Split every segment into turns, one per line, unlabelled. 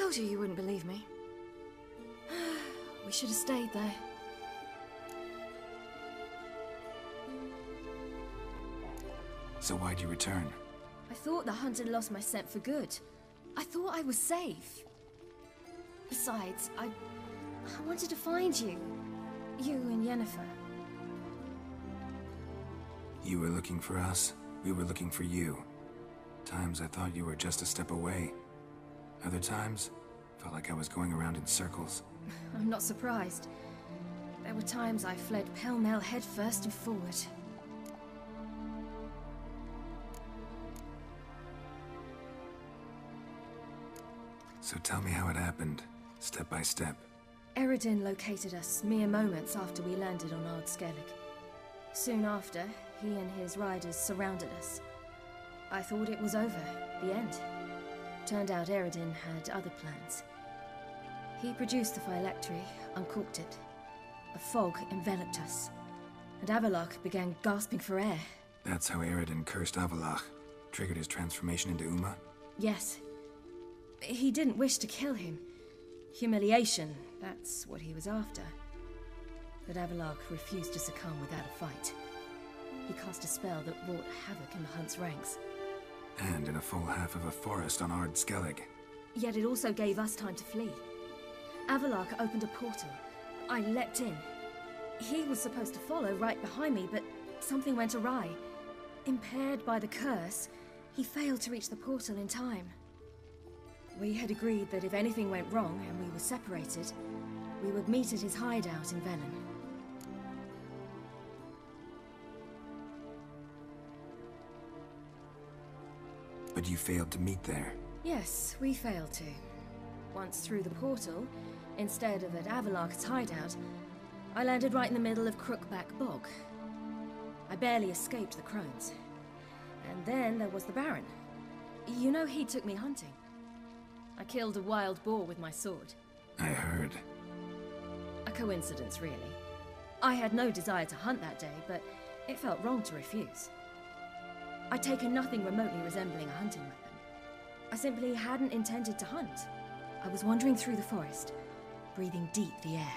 told you wouldn't believe me. We should have stayed there.
So why'd you return?
I thought the hunt had lost my scent for good. I thought I was safe. Besides, I wanted to find you. You and Yennefer.
You were looking for us, we were looking for you. Times I thought you were just a step away. Other times, felt like I was going around in circles.
I'm not surprised. There were times I fled pell-mell headfirst and forward.
So tell me how it happened, step by step.
Eredin located us mere moments after we landed on Ard Skellig. Soon after, he and his riders surrounded us. I thought it was over, the end. Turned out Eredin had other plans. He produced the phylactery, uncorked it. A fog enveloped us, and Avallac'h began gasping for air.
That's how Eredin cursed Avallac'h, triggered his transformation into Uma?
Yes. He didn't wish to kill him. Humiliation, that's what he was after. But Avallac'h refused to succumb without a fight. He cast a spell that wrought havoc in the Hunt's ranks.
And in a full half of a forest on Ard Skellig.
Yet it also gave us time to flee. Avallac'h opened a portal. I leapt in. He was supposed to follow right behind me, but something went awry. Impaired by the curse, he failed to reach the portal in time. We had agreed that if anything went wrong and we were separated, we would meet at his hideout in Velen.
But you failed to meet there.
Yes, we failed to. Once through the portal, instead of at Avallac'h's hideout, I landed right in the middle of Crookback Bog. I barely escaped the crones. And then there was the Baron. You know, he took me hunting. I killed a wild boar with my sword.
I heard.
A coincidence, really. I had no desire to hunt that day, but it felt wrong to refuse. I'd taken nothing remotely resembling a hunting weapon. I simply hadn't intended to hunt. I was wandering through the forest, breathing deep the air.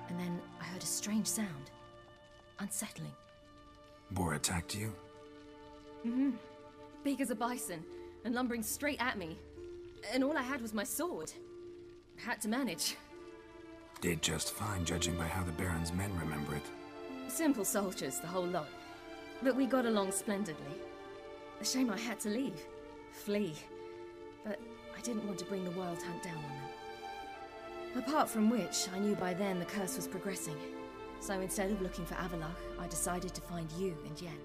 And then I heard a strange sound. Unsettling.
Boar attacked you?
Mm-hmm. Big as a bison, and lumbering straight at me. And all I had was my sword. Had to manage.
Did just fine, judging by how the Baron's men remember it.
Simple soldiers, the whole lot. But we got along splendidly. A shame I had to leave. Flee. But I didn't want to bring the Wild Hunt down on them. Apart from which, I knew by then the curse was progressing. So instead of looking for Avallac'h, I decided to find you and Yen.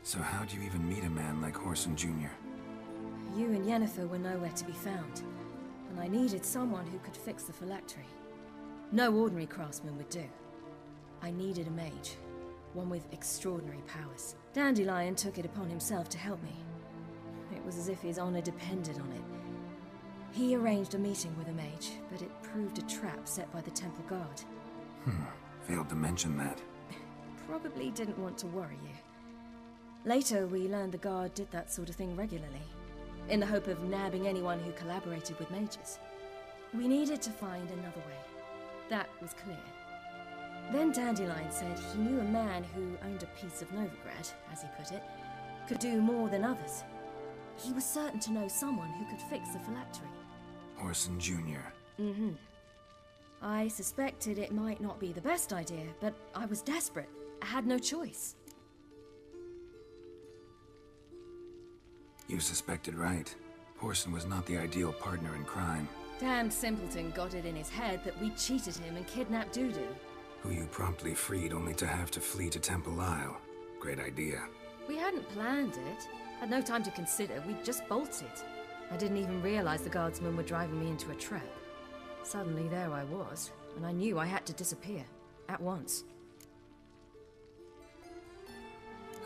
So how'd you even meet a man like Whoreson Jr.?
You and Yennefer were nowhere to be found, and I needed someone who could fix the phylactery. No ordinary craftsman would do. I needed a mage, one with extraordinary powers. Dandelion took it upon himself to help me. It was as if his honor depended on it. He arranged a meeting with a mage, but it proved a trap set by the Temple Guard.
Failed to mention that.
Probably didn't want to worry you. Later, we learned the Guard did that sort of thing regularly, in the hope of nabbing anyone who collaborated with mages. We needed to find another way. That was clear. Then Dandelion said he knew a man who owned a piece of Novigrad, as he put it, could do more than others. He was certain to know someone who could fix the phylactery.
Whoreson Jr.
Mm-hmm. I suspected it might not be the best idea, but I was desperate. I had no choice.
You suspected right. Whoreson was not the ideal partner in crime.
Damned simpleton got it in his head that we cheated him and kidnapped Dudu.
Who you promptly freed only to have to flee to Temple Isle. Great idea.
We hadn't planned it. Had no time to consider. We just bolted. I didn't even realize the guardsmen were driving me into a trap. Suddenly there I was, and I knew I had to disappear. At once.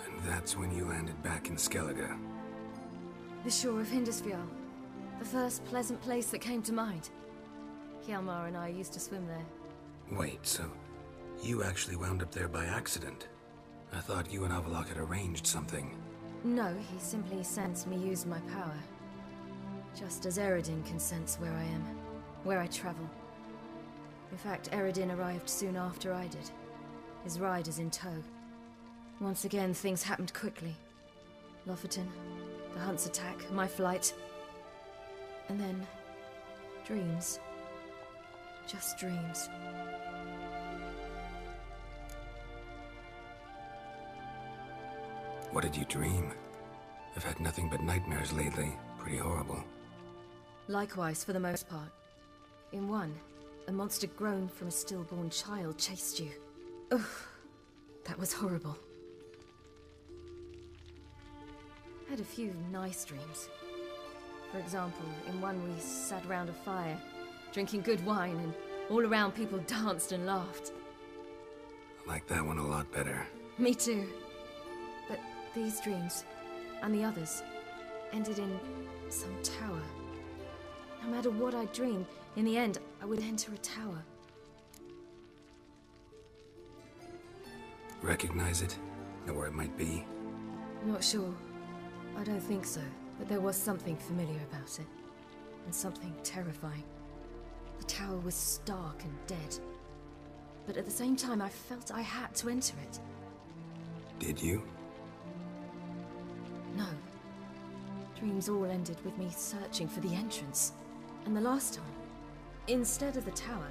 And that's when you landed back in Skellige.
The shore of Hindisfjall. The first pleasant place that came to mind. Hjalmar and I used to swim there.
Wait, so you actually wound up there by accident? I thought you and Avallac'h had arranged something.
No, he simply sensed me use my power. Just as Eredin can sense where I am, where I travel. In fact, Eredin arrived soon after I did. His riders in tow. Once again, things happened quickly. Lofoten, the Hunt's attack, my flight. And then... dreams. Just dreams.
What did you dream? I've had nothing but nightmares lately. Pretty horrible.
Likewise, for the most part. In one, a monster grown from a stillborn child chased you. Ugh, that was horrible. I had a few nice dreams. For example, in one we sat around a fire, drinking good wine, and all around people danced and laughed.
I like that one a lot better.
Me too. But these dreams, and the others, ended in some tower. No matter what I dreamed, in the end, I would enter a tower.
Recognize it? Know where it might be?
Not sure. I don't think so, but there was something familiar about it. And something terrifying. The tower was stark and dead. But at the same time, I felt I had to enter it.
Did you?
No. Dreams all ended with me searching for the entrance. And the last time, instead of the tower,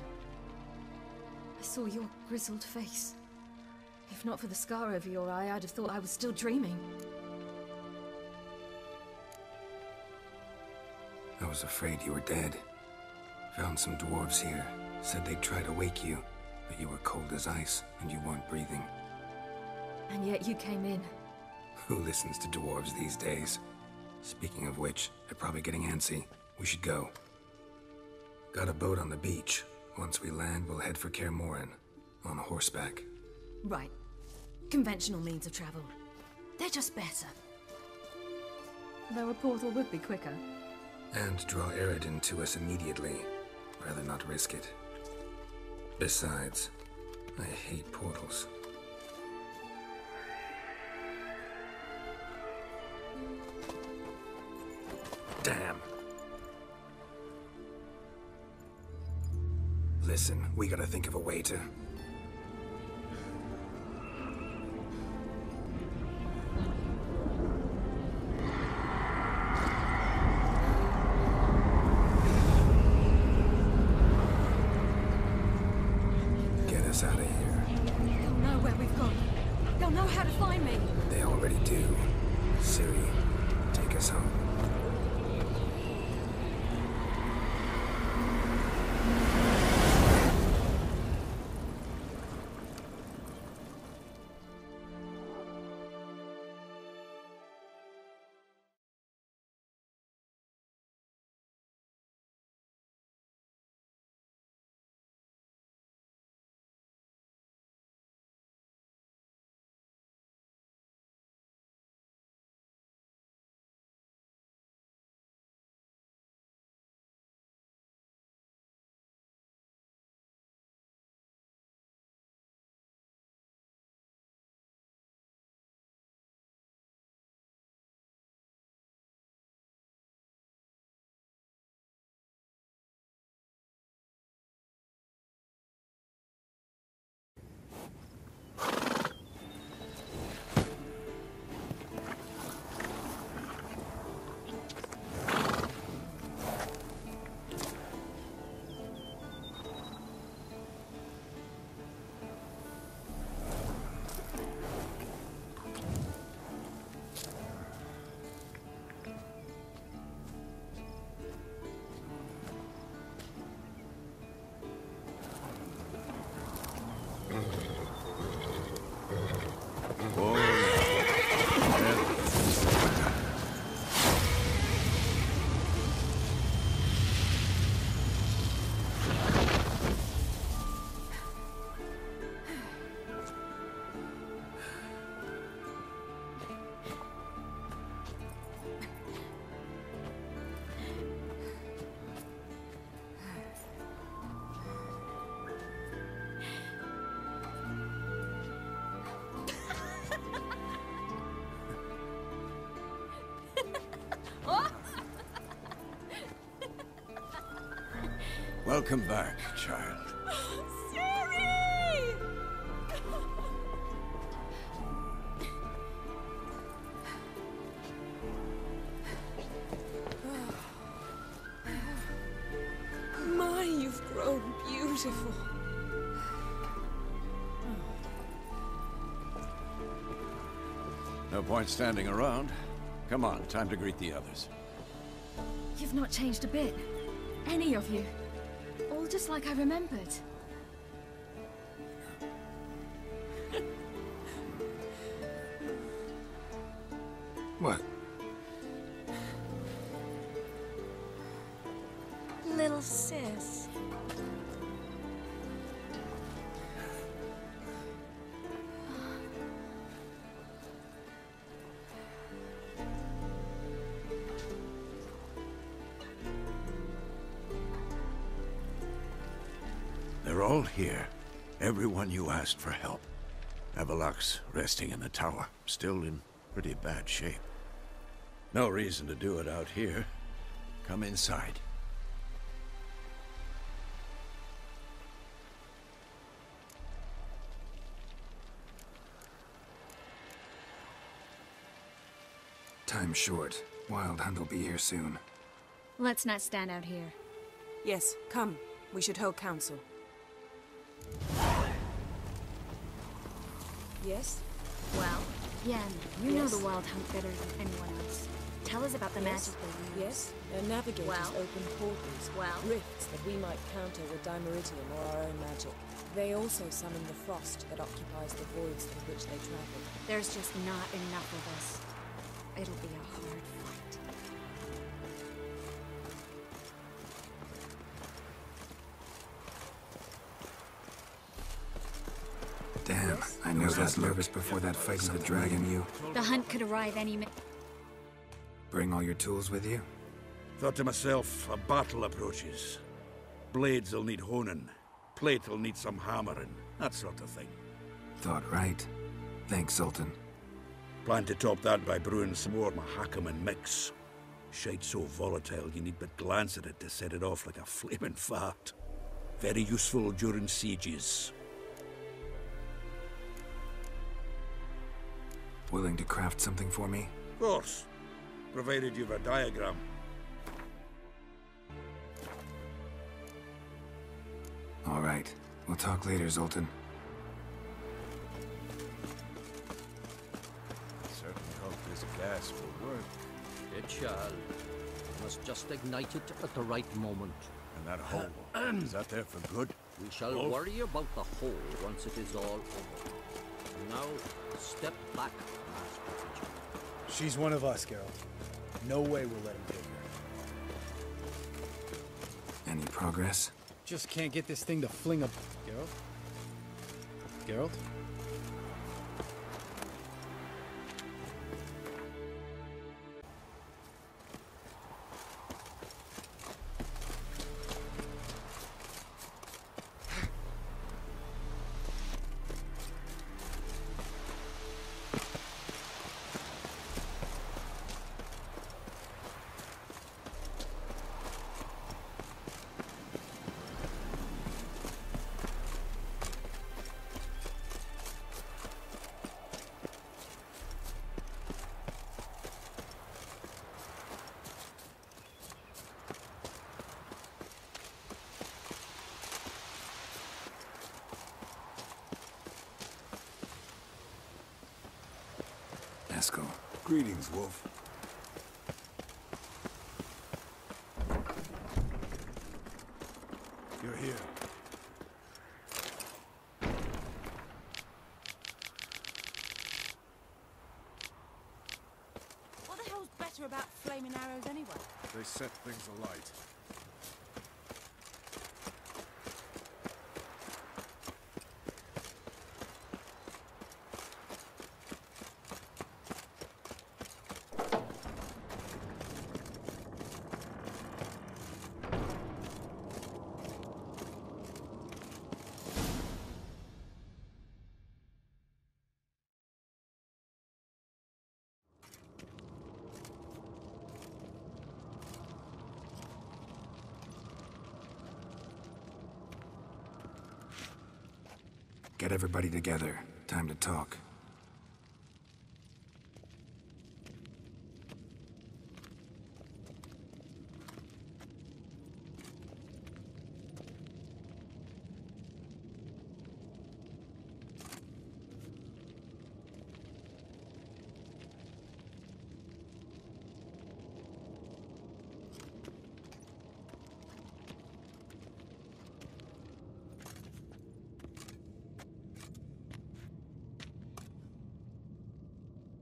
I saw your grizzled face. If not for the scar over your eye, I'd have thought I was still dreaming.
I was afraid you were dead. Found some dwarves here. Said they'd try to wake you, but you were cold as ice and you weren't breathing.
And yet you came in.
Who listens to dwarves these days? Speaking of which, they're probably getting antsy. We should go. Got a boat on the beach. Once we land, we'll head for Kaer Morhen. On horseback.
Right. Conventional means of travel. They're just better. Though a portal would be quicker.
And draw Eredin to us immediately. Rather not risk it. Besides, I hate portals. Damn. Listen, we gotta think of a way to... get us out of here.
They'll know where we've gone. They'll know how to find me.
They already do. Ciri, take us home.
Welcome back, child.
Ciri! My, you've grown beautiful.
No point standing around. Come on, time to greet the others.
You've not changed a bit. Any of you. All just like I remembered.
What?
Little sis.
They're all here. Everyone you asked for help. Avallac'h's resting in the tower, still in pretty bad shape. No reason to do it out here. Come inside.
Time's short. Wild Hunt will be here soon.
Let's not stand out here.
Yes, come. We should hold council. Yes?
Well, Yen, you know
Yes.
the Wild Hunt better than anyone else. Tell us about the
Yes.
magic they use.
Yes? Their navigators
Well?
open portals,
Well?
rifts that we might counter with Dimeritium or our own magic. They also summon the frost that occupies the voids through which they travel.
There's just not enough of us. It'll be a hard fight.
Damn, I knew I was nervous before that fight with the dragon. You
The hunt could arrive any minute.
bring all your tools with you?
Thought to myself, a battle approaches. Blades will need honing. Plate will need some hammering. That sort of thing.
Thought right. Thanks, Sultan.
Plan to top that by brewing some more Mahakaman mix. Shite so volatile you need but glance at it to set it off like a flaming fart. Very useful during sieges.
Willing to craft something for me?
Of course. Provided you've a diagram.
All right. We'll talk later, Zoltan.
Certainly hope this gas will work.
It shall. Must just ignite it at the right moment.
And that hole, is that there for good?
We shall worry about the hole once it is all over. Now, step back, Master Teacher.
She's one of us, Geralt. No way we'll let him take her.
Any progress?
Just can't get this thing to fling a... Geralt? Geralt?
Eskel.
Greetings, Wolf.
You're here.
What the hell's better about flaming arrows anyway?
They set things alight.
Get everybody together. Time to talk.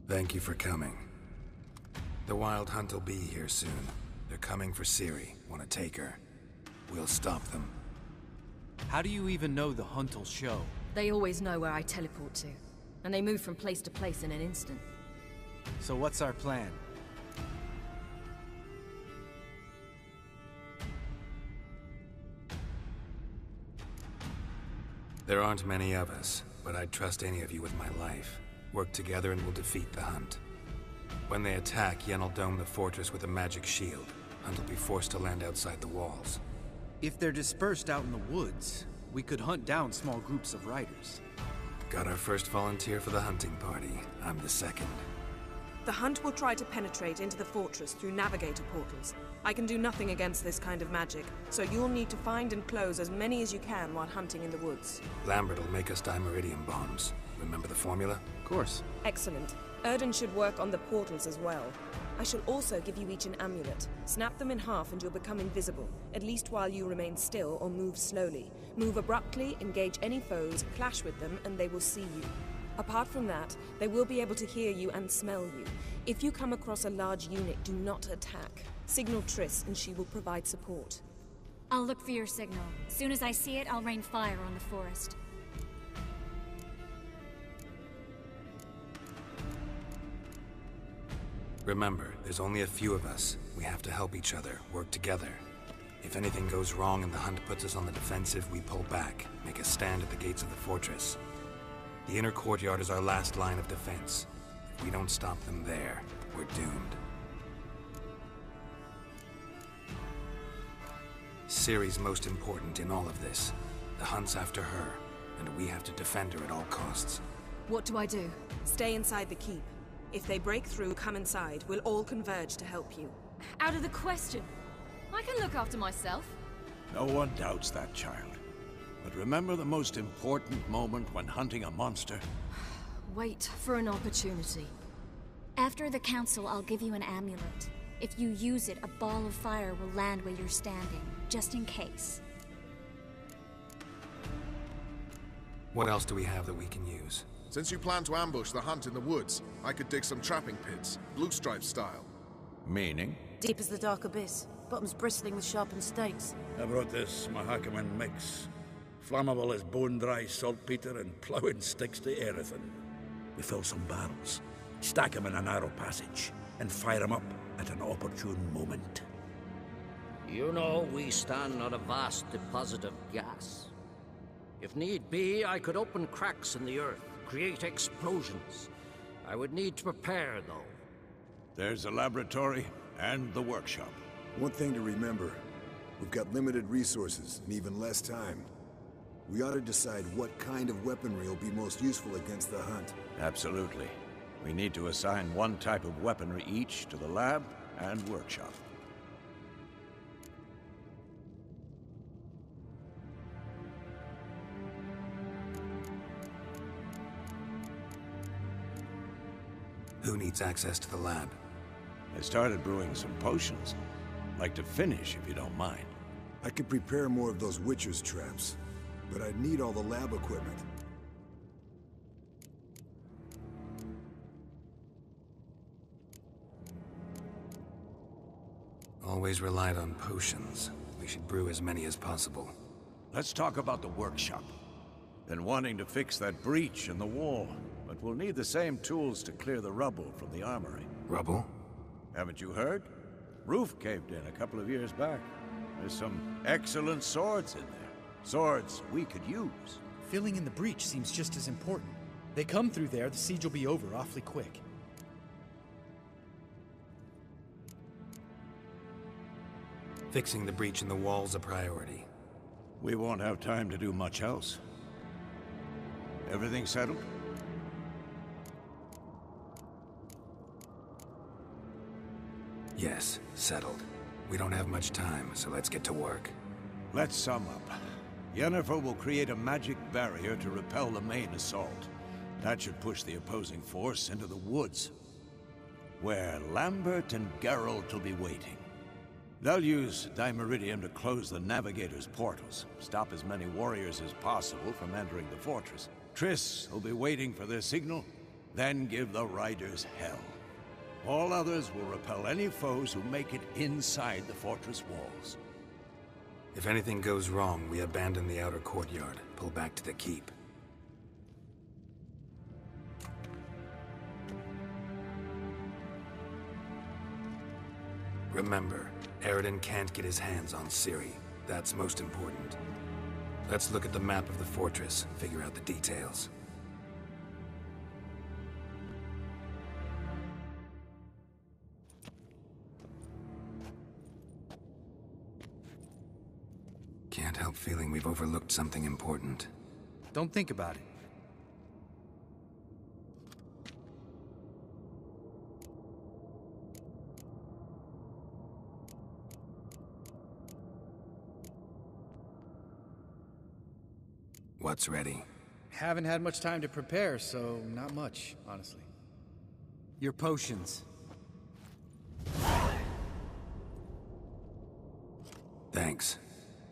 Thank you for coming. The Wild Hunt will be here soon. They're coming for Ciri. Want to take her. We'll stop them.
How do you even know the Hunt will show?
They always know where I teleport to. And they move from place to place in an instant.
So what's our plan?
There aren't many of us, but I'd trust any of you with my life. Work together and we'll defeat the Hunt. When they attack, Yen will dome the fortress with a magic shield. Hunt will be forced to land outside the walls.
If they're dispersed out in the woods, we could hunt down small groups of riders.
Got our first volunteer for the hunting party. I'm the second.
The Hunt will try to penetrate into the fortress through navigator portals. I can do nothing against this kind of magic, so you'll need to find and close as many as you can while hunting in the woods.
Lambert will make us dimeridium bombs. Remember the formula?
Of course.
Excellent. Erden should work on the portals as well. I shall also give you each an amulet. Snap them in half and you'll become invisible, at least while you remain still or move slowly. Move abruptly, engage any foes, clash with them, and they will see you. Apart from that, they will be able to hear you and smell you. If you come across a large unit, do not attack. Signal Triss and she will provide support.
I'll look for your signal. As soon as I see it, I'll rain fire on the forest.
Remember, there's only a few of us. We have to help each other, work together. If anything goes wrong and the Hunt puts us on the defensive, we pull back, make a stand at the gates of the fortress. The inner courtyard is our last line of defense. If we don't stop them there, we're doomed. Ciri's most important in all of this. The Hunt's after her, and we have to defend her at all costs.
What do I do?
Stay inside the keep. If they break through, come inside. We'll all converge to help you.
Out of the question. I can look after myself.
No one doubts that, child. But remember the most important moment when hunting a monster?
Wait for an opportunity.
After the council, I'll give you an amulet. If you use it, a ball of fire will land where you're standing, just in case.
What else do we have that we can use?
Since you plan to ambush the Hunt in the woods, I could dig some trapping pits, Blue Stripe style.
Meaning?
Deep as the dark abyss, bottoms bristling with sharpened stakes.
I brought this Mahakaman mix. Flammable as bone-dry saltpeter and ploughing sticks to everything. We fill some barrels, stack them in a narrow passage, and fire them up at an opportune moment.
You know, we stand on a vast deposit of gas. If need be, I could open cracks in the earth, create explosions. I would need to prepare, though.
There's a laboratory and the workshop.
One thing to remember, we've got limited resources and even less time. We ought to decide what kind of weaponry will be most useful against the Hunt.
Absolutely. We need to assign one type of weaponry each to the lab and workshop.
Who needs access to the lab?
I started brewing some potions. Like to finish, if you don't mind.
I could prepare more of those Witcher's traps, but I'd need all the lab equipment.
Always relied on potions. We should brew as many as possible.
Let's talk about the workshop. Been wanting to fix that breach in the wall, but we'll need the same tools to clear the rubble from the armory.
Rubble?
Haven't you heard? Roof caved in a couple of years back. There's some excellent swords in there. Swords we could use.
Filling in the breach seems just as important. They come through there, the siege will be over awfully quick.
Fixing the breach in the wall's a priority.
We won't have time to do much else. Everything settled?
Yes, settled. We don't have much time, so let's get to work.
Let's sum up. Yennefer will create a magic barrier to repel the main assault. That should push the opposing force into the woods, where Lambert and Geralt will be waiting. They'll use Dimeritium to close the Navigator's portals, stop as many warriors as possible from entering the fortress. Triss will be waiting for their signal, then give the riders hell. All others will repel any foes who make it inside the fortress walls.
If anything goes wrong, we abandon the outer courtyard, pull back to the keep. Remember, Eredin can't get his hands on Ciri. That's most important. Let's look at the map of the fortress, figure out the details. Can't help feeling we've overlooked something important.
Don't think about it.
What's ready?
Haven't had much time to prepare, so not much, honestly. Your potions.
Thanks.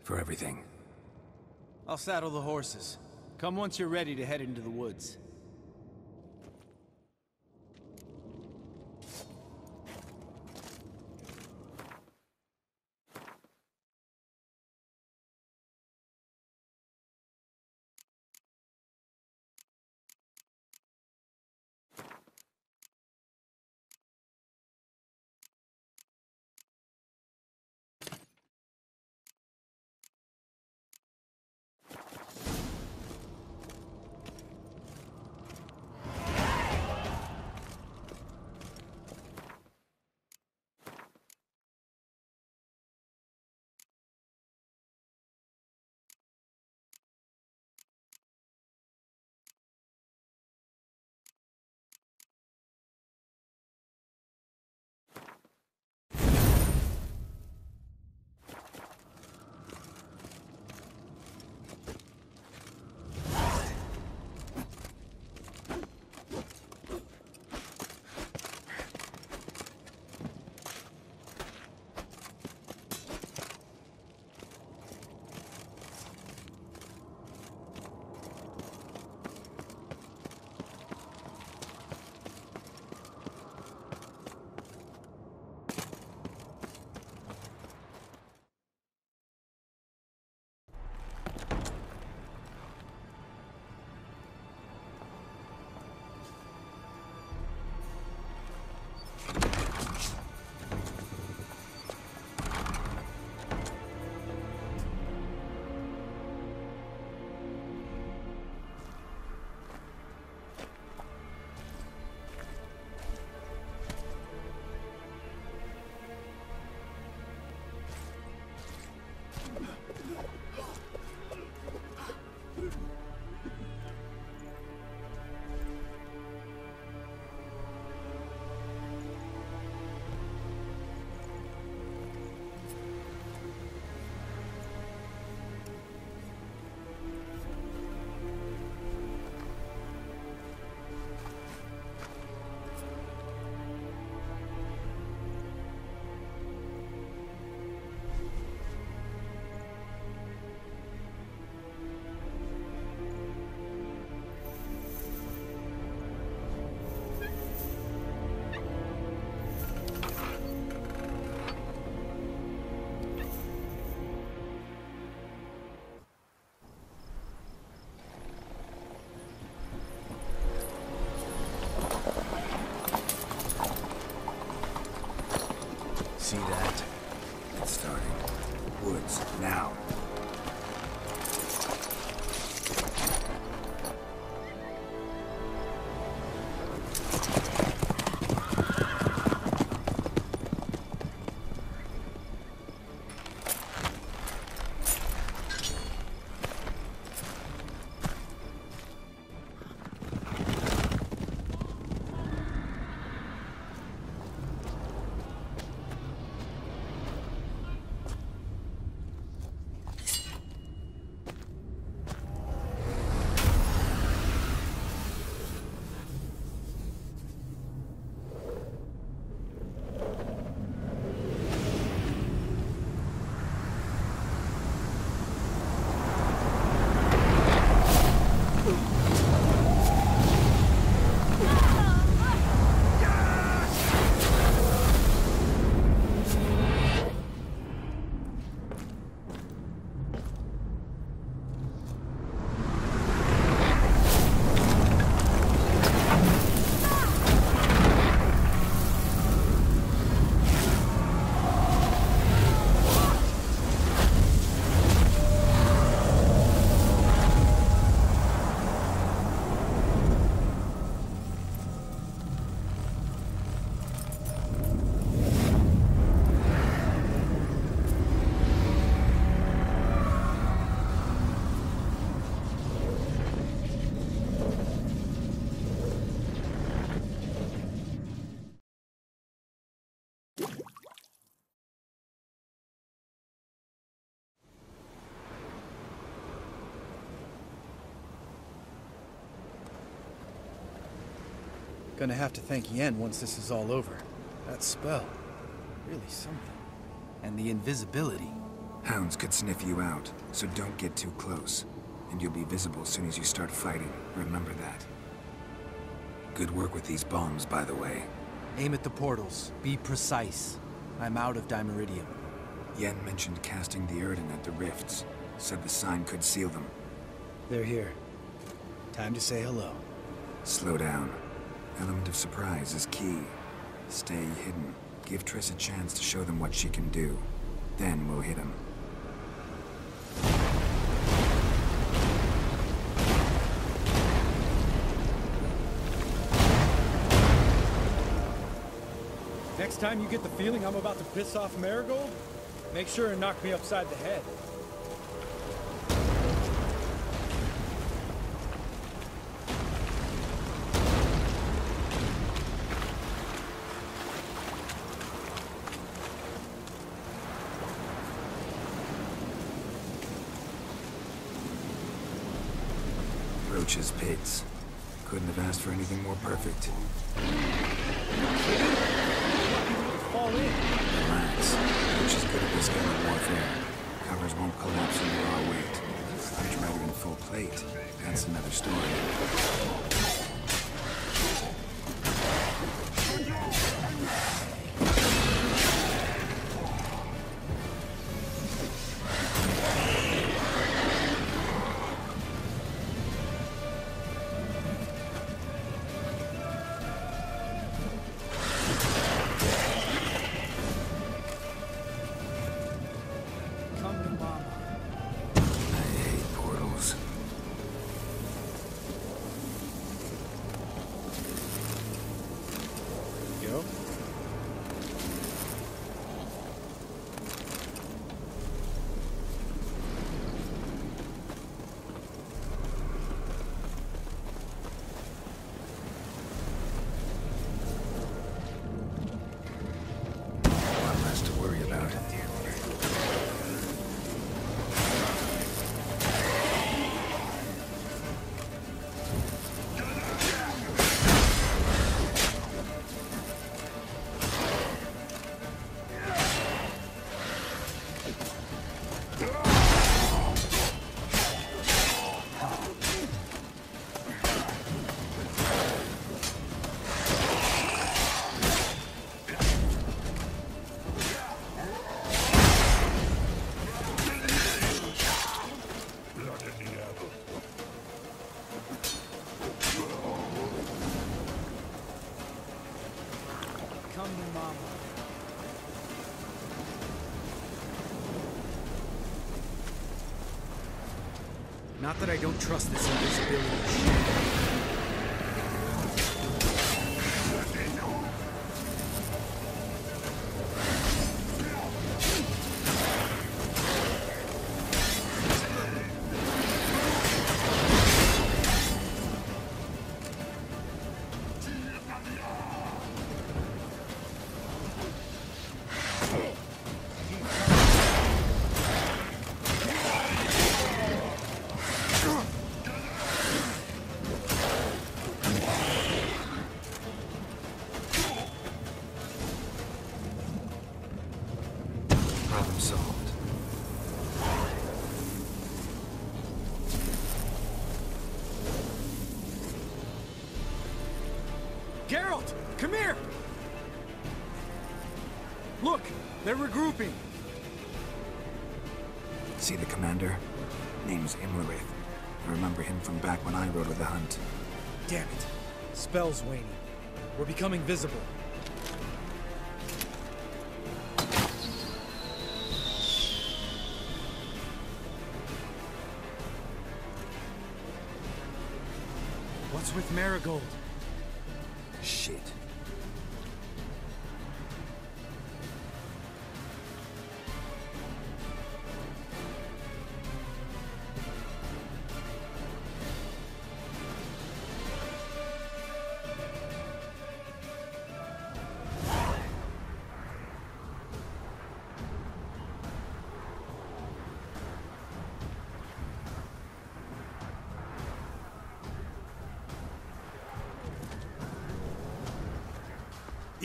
For everything.
I'll saddle the horses. Come once you're ready to head into the woods.
See that? It's starting. Woods, now.
Gonna have to thank Yen once this is all over. That spell, really something. And the invisibility.
Hounds could sniff you out, so don't get too close. And you'll be visible as soon as you start fighting. Remember that. Good work with these bombs, by the way.
Aim at the portals. Be precise. I'm out of Dimeridium.
Yen mentioned casting the Erdin at the rifts. Said the sign could seal them.
They're here. Time to say hello.
Slow down. Element of surprise is key. Stay hidden. Give Triss a chance to show them what she can do. Then we'll hit him.
Next time you get the feeling I'm about to piss off Marigold, make sure and knock me upside the head.
Roach's pits. Couldn't have asked for anything more perfect.
Fall in.
Relax. Roach is good at this kind of warfare. Covers won't collapse under our weight. I'd try it in full plate. That's another story.
Not that I don't trust this invisibility shit. Geralt! Come here! Look! They're regrouping!
See the commander? Name's Imlerith. I remember him from back when I rode with the Hunt.
Damn it. Spell's waning. We're becoming visible.
What's with Marigold?
Shit.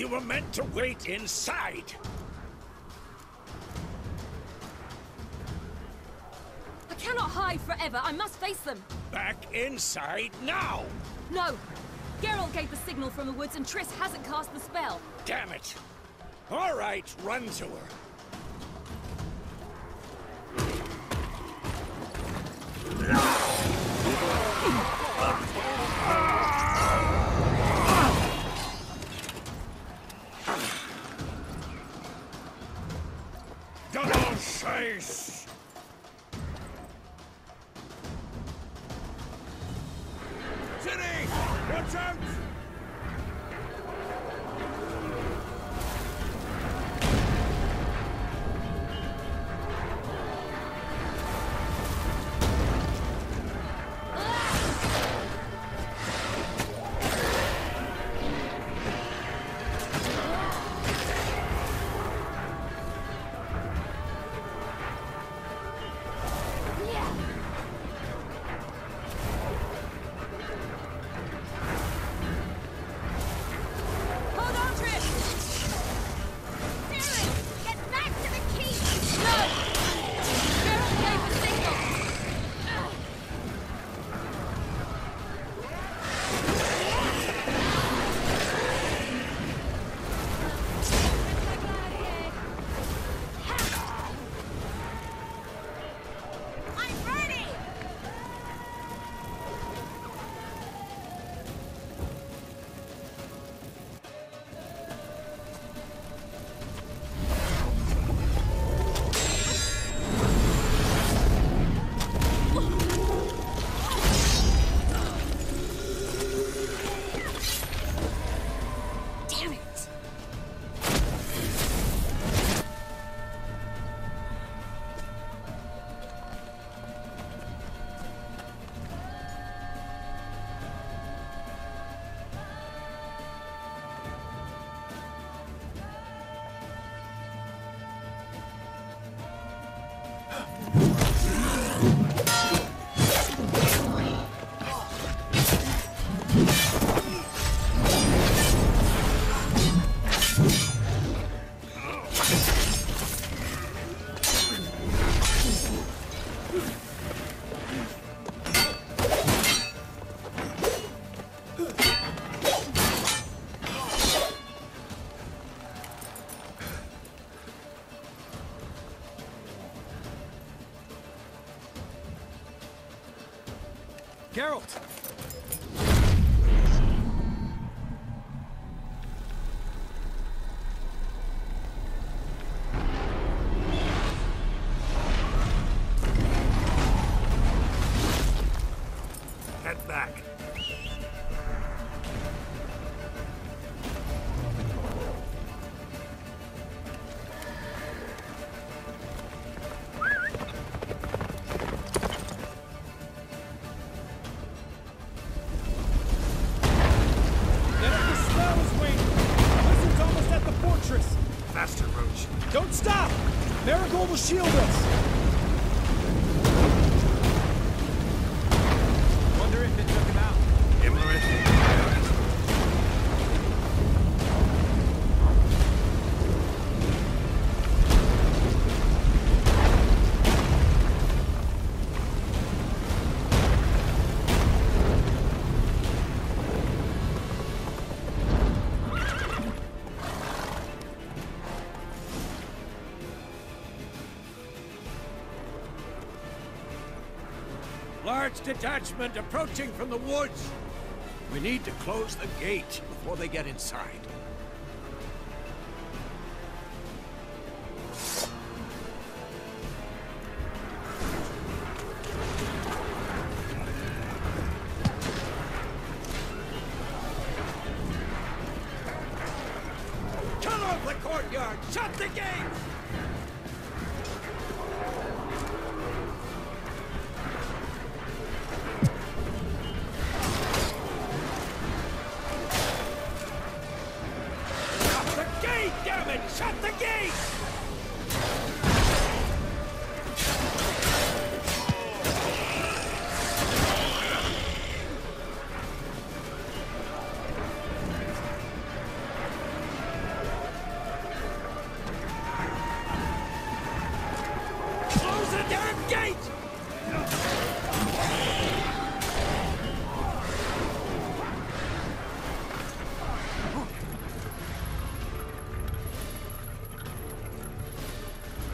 You were meant to wait inside!
I cannot hide forever. I must face them.
Back inside now!
No! Geralt gave the signal from the woods and Triss hasn't cast the spell.
Damn it! All right, run to her. Double chase! City! Watch out!
Geralt!
Head back.
Faster, Roach.
Don't stop! Marigold will shield us! Wonder if it took him out.
Large detachment approaching from the woods.
We need to close the gate before they get inside.
Cut off the courtyard! Shut the gate! Damn it! Shut the gate!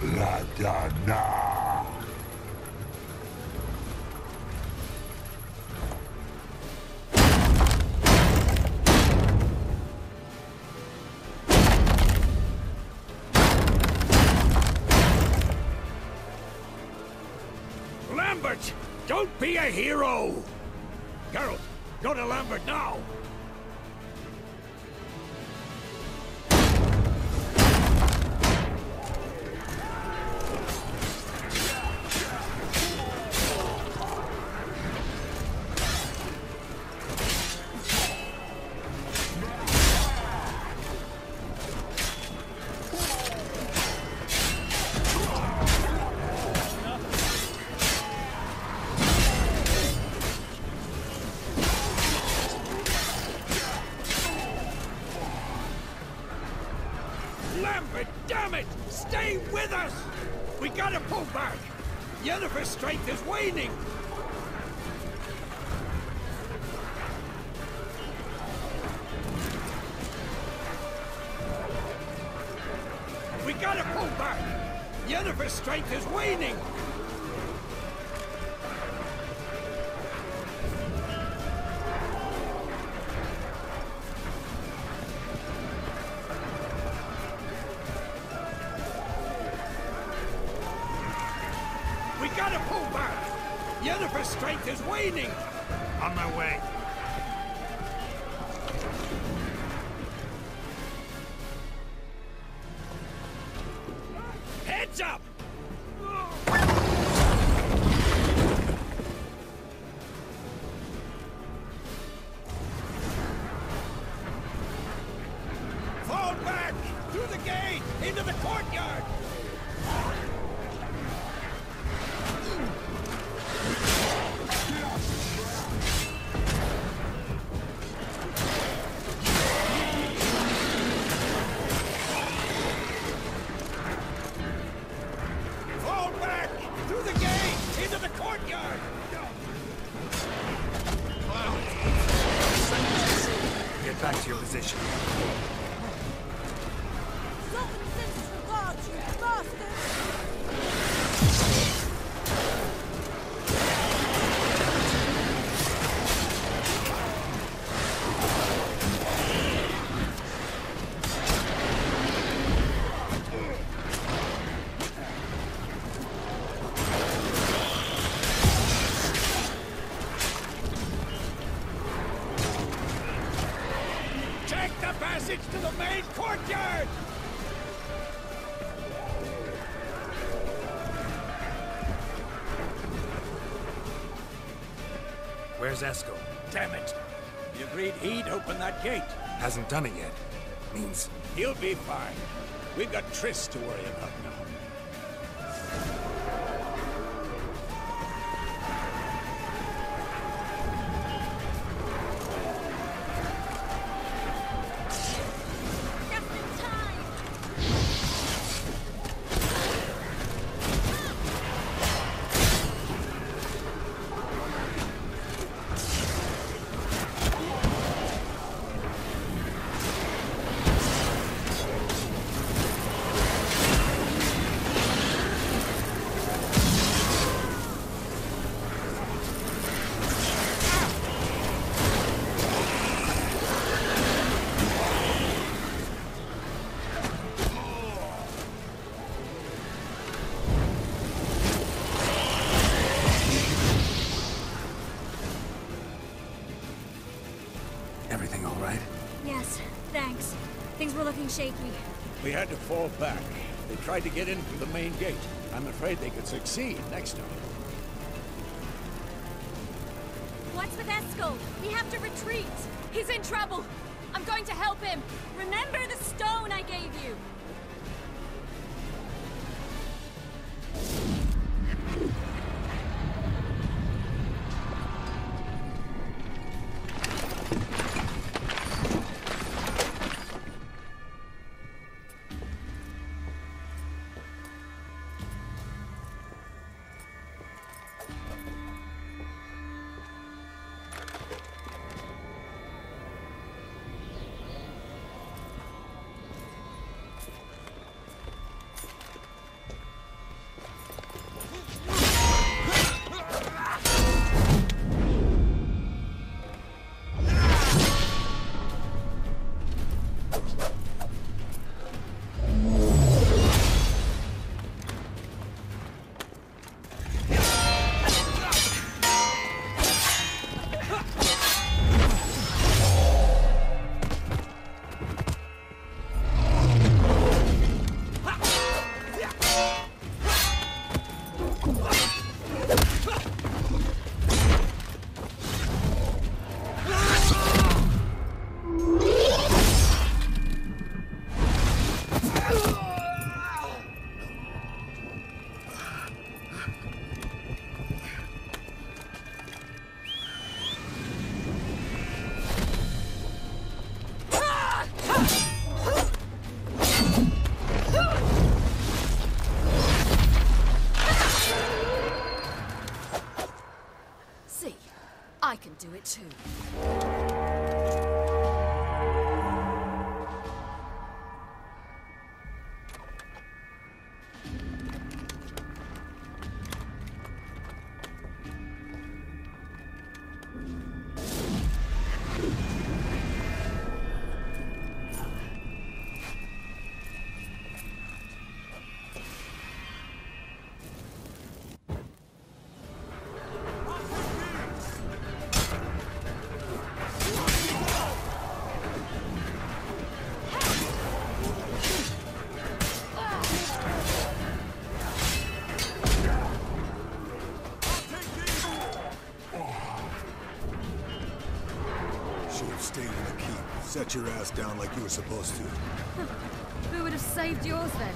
Ladana!
Lambert! Don't be a hero! Geralt, go to Lambert now! Lambert, damn it! Stay with us! We gotta pull back! Yennefer's strength is waning! We gotta pull back! Yennefer's strength is waning! We gotta pull back! Yennefer's strength is waning! On my way. Heads up! Fall back! Through the gate! Into the courtyard! Fall back! Through the gate! Into the courtyard!
Get back to your position.
Something sends regards, you bastard!
Take the passage to the main courtyard!
Where's Eskel?
Damn it! He agreed he'd open that gate.
Hasn't done it yet. Means
He'll be fine. We've got Triss to worry about now.
Just in time!
everything all right?
Yes, thanks. Things were looking shaky.
We had to fall back. They tried to get in through the main gate. I'm afraid they could succeed next time.
What's with Eskel? We have to retreat. He's in trouble. I'm going to help him. Remember the stone I gave you.
do it too.
Set your ass down like you were supposed to.
Who would have saved yours then?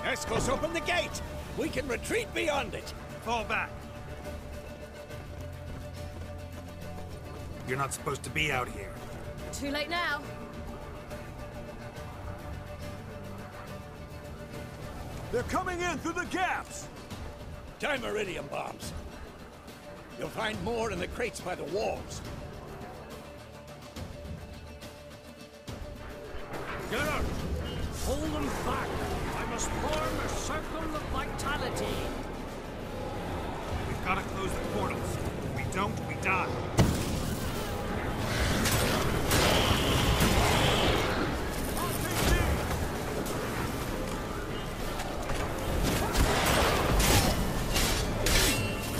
Escos, open the gate! We can retreat beyond it!
Fall back. You're not supposed to be out here.
Too late now.
They're coming in through the gaps! Dimeridium bombs. You'll find more in the crates by the walls.
Get up! Hold them back! I must form a circle of vitality.
We've got to close the portals. If we don't, we die.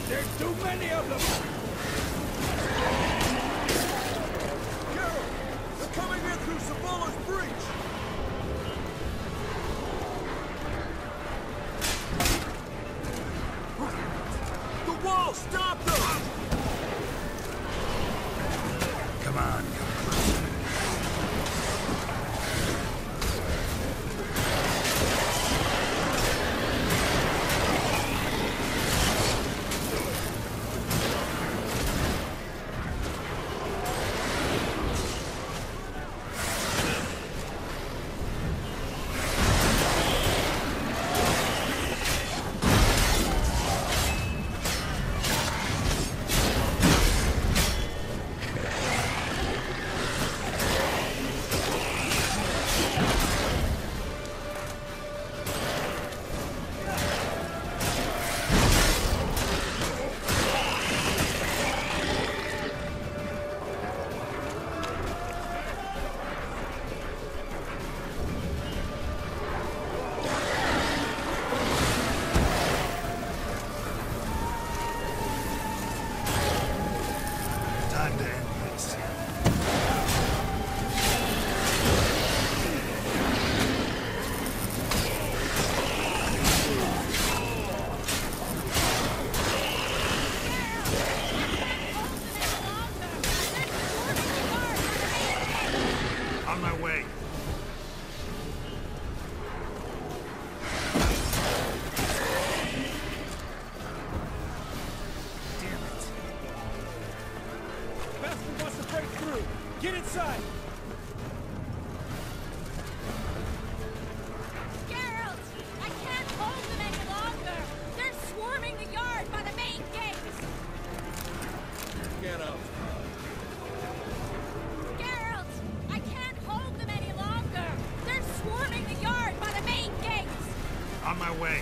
There's too many of them!
Carol! They're coming in through Zavala's breach! Wall, stop them!
Come on, come closer.
Get inside!
Geralt! I can't hold them any longer! They're swarming the yard by the main gate!
Get up.
Geralt! I can't hold them any longer! They're swarming the yard by the main gate!
On my way.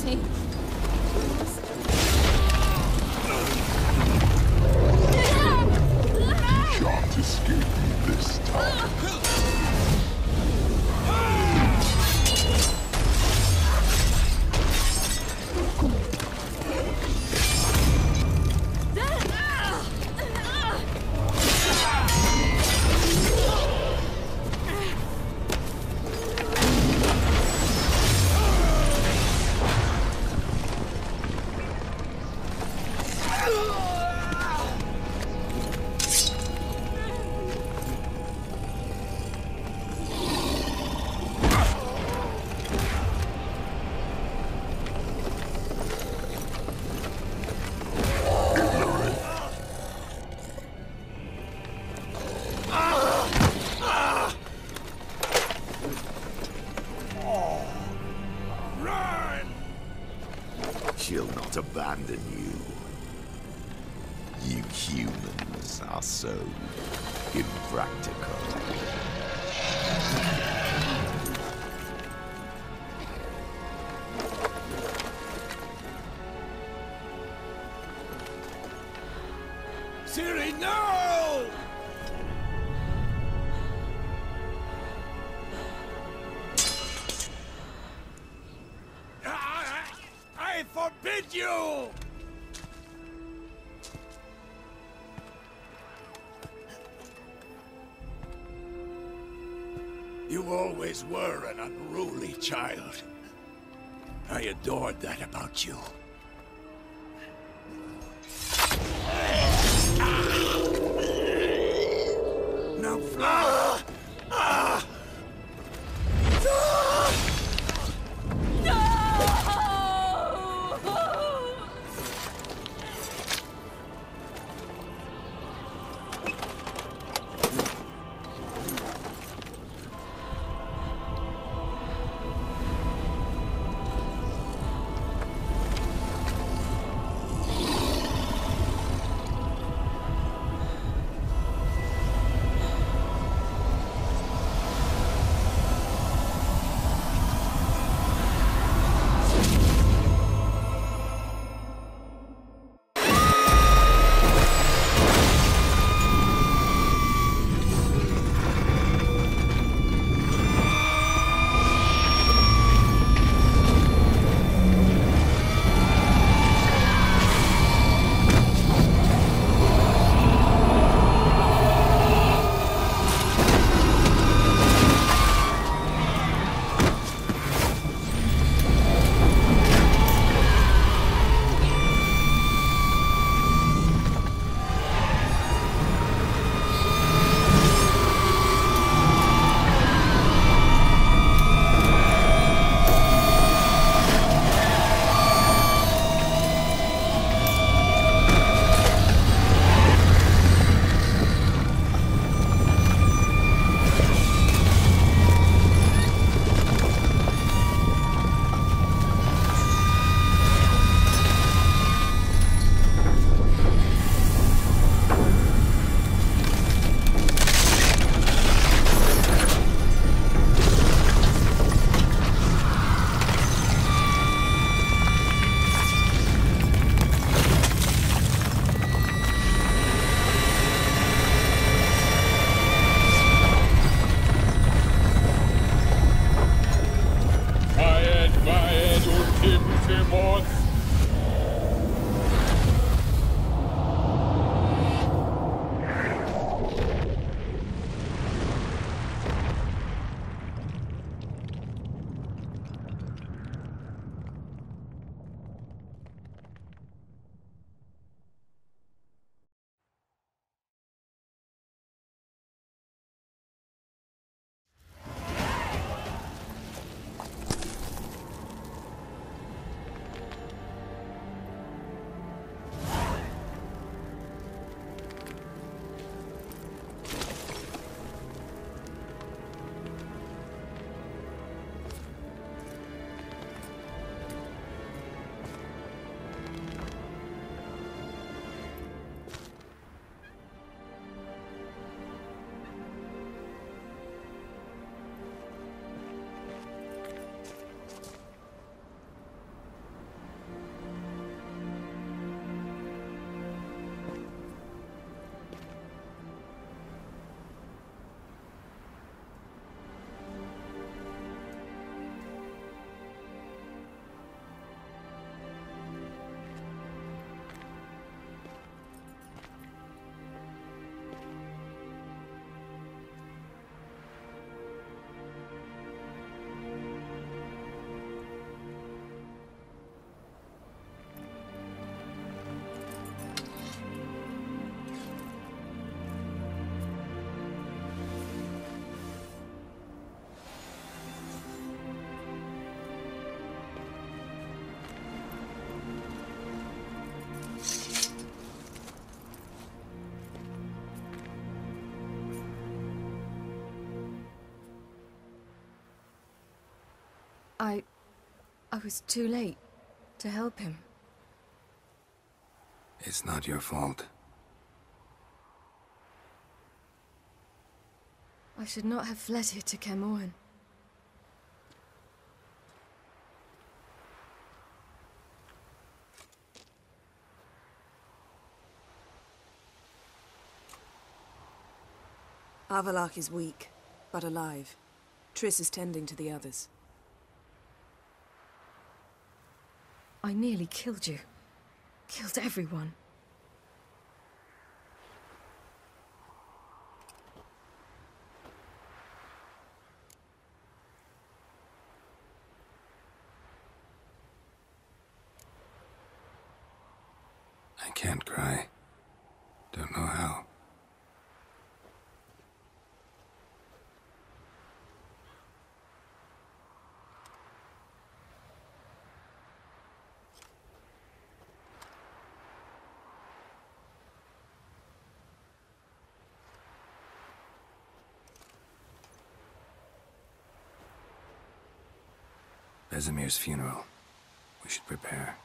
mercy.
Can't escape me this time.
She'll not abandon you. You humans are so impractical.
Ciri, no! I forbid you! You always were an unruly child. I adored that about you. Now fly!
I was too late to help him.
It's not your fault.
I should not have fled here to Kaer Morhen.
Avallac'h is weak, but alive. Triss is tending to the others.
I nearly killed you. Killed everyone.
I can't cry. Don't know how. Vesemir's funeral. We should prepare.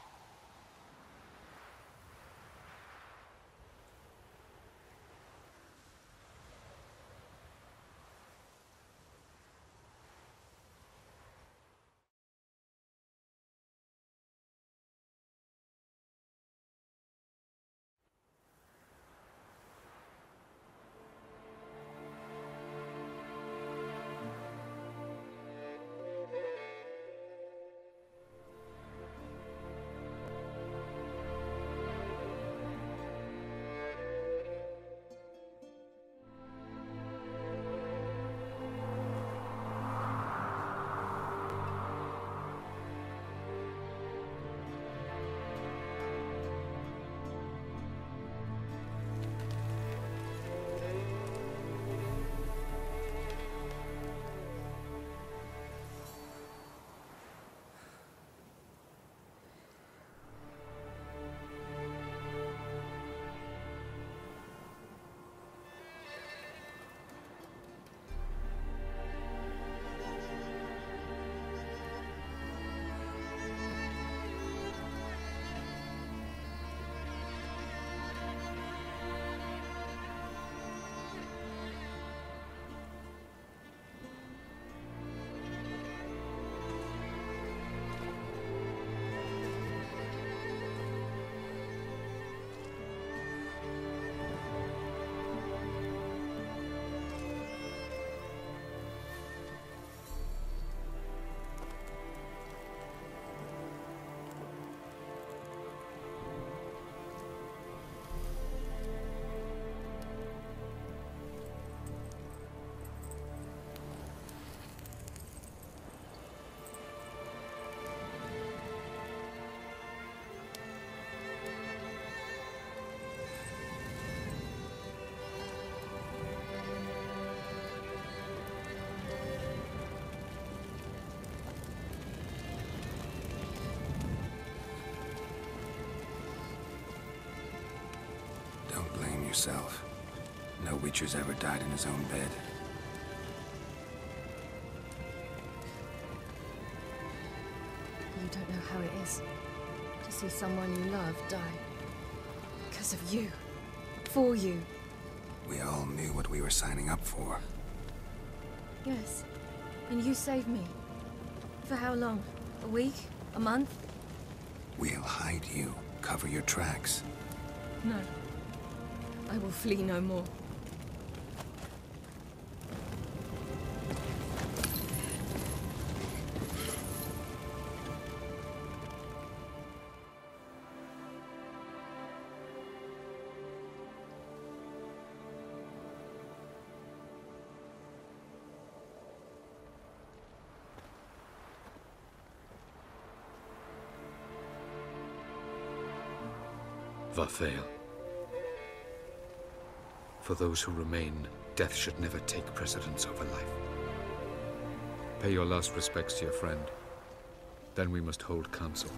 Don't blame yourself. No Witcher's ever died in his own bed.
You don't know how it is to see someone you love die. Because of you. For you.
We all knew what we were signing up for.
Yes. And you saved me. For how long? A week? A month?
We'll hide you. Cover your tracks.
No. I will flee no more.
Varthael. For those who remain, death should never take precedence over life. Pay your last respects to your friend. Then we must hold council.